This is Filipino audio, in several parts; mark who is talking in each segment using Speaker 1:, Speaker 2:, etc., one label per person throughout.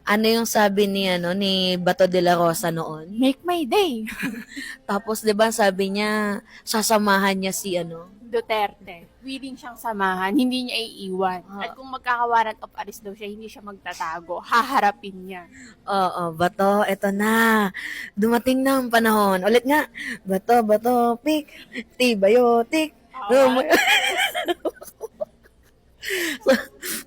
Speaker 1: Ano yung sabi ni Bato de la Rosa noon?
Speaker 2: Make my day.
Speaker 1: Tapos 'di ba sabi niya sasamahan niya si
Speaker 2: Duterte. Willing siyang samahan, hindi niya iiwan. At
Speaker 1: ah,
Speaker 2: kung magkakawaran of arrest daw siya, hindi siya magtatago. Haharapin niya.
Speaker 1: oo, Bato, eto na. Dumating na ang panahon. Ulit nga. Bato, Bato, pick. T-biotic.
Speaker 2: Awan.
Speaker 1: So,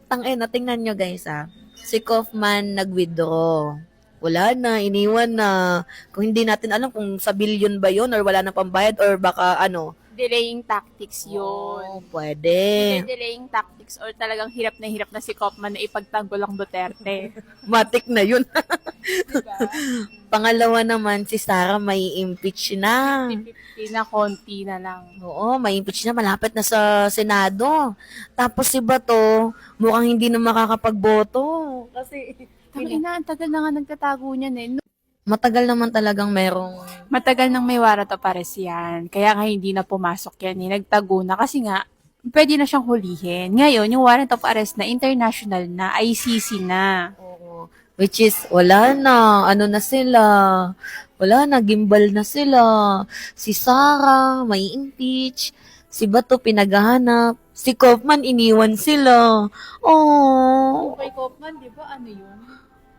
Speaker 1: tangina, tingnan nyo guys Si Kaufman nag-withdraw. Wala na, iniwan na. Kung hindi natin alam kung sa billion ba yun or wala na pambayad or baka
Speaker 2: Delaying tactics
Speaker 1: Oh,
Speaker 2: yun.
Speaker 1: pwede.
Speaker 2: Either delaying tactics or talagang hirap na si Kaufman na ipagtanggol ang Duterte.
Speaker 1: Matik na yun.
Speaker 2: Diba?
Speaker 1: Pangalawa naman, si Sarah may impeach na.
Speaker 2: 50-50 na konti na lang.
Speaker 1: Oo, may impeach na. Malapit na sa Senado. Tapos si Bato, mukhang hindi na makakapagboto. Kasi
Speaker 2: Tangina, ang tagal na nga nagtatago niyan eh.
Speaker 1: matagal naman talagang merong
Speaker 2: Matagal nang may warrant of arrest yan. Kaya nga hindi na pumasok yan eh. Nagtago na kasi nga, pwede na siyang hulihin. Ngayon, yung warrant of arrest na international na, ICC na.
Speaker 1: oo, which is wala na. Ano na sila? Wala na, gimbal na sila. Si Sarah, may impeach. Si Bato, pinaghahanap. Si Kaufman, iniwan sila. Oh.
Speaker 2: Kay Kaufman, di ba ano yun?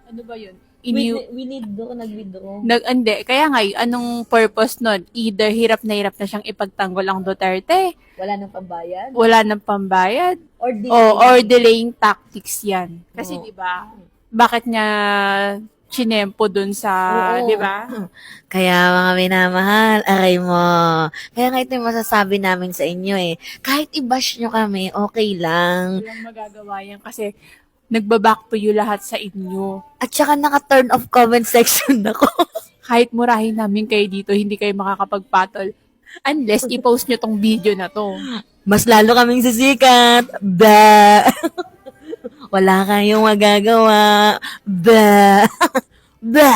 Speaker 2: Ano ba yun?
Speaker 1: Withdraw, nag-withdraw.
Speaker 2: Hindi. Kaya nga, anong purpose nun? Either hirap na siyang ipagtanggol ang Duterte,
Speaker 1: Wala nang pambayad?
Speaker 2: wala nang pambayad,
Speaker 1: Or
Speaker 2: or delaying tactics yan. Kasi
Speaker 1: Oo.
Speaker 2: di ba, bakit niya chinempo dun sa,
Speaker 1: Oo.
Speaker 2: di ba?
Speaker 1: Kaya mga minamahal, aray mo. Kaya nga ito yung masasabi namin sa inyo Kahit i-bash nyo kami, okay lang.
Speaker 2: Walang magagawa yan kasi nagbaback to you lahat sa inyo.
Speaker 1: At saka naka-turn off comment section ako.
Speaker 2: Kahit murahin namin kayo dito, hindi kayo makakapagpatol. Unless i-post nyo tong video na to.
Speaker 1: Mas lalo kaming sisikat. Ba. Wala kayong magagawa. Ba. Ba.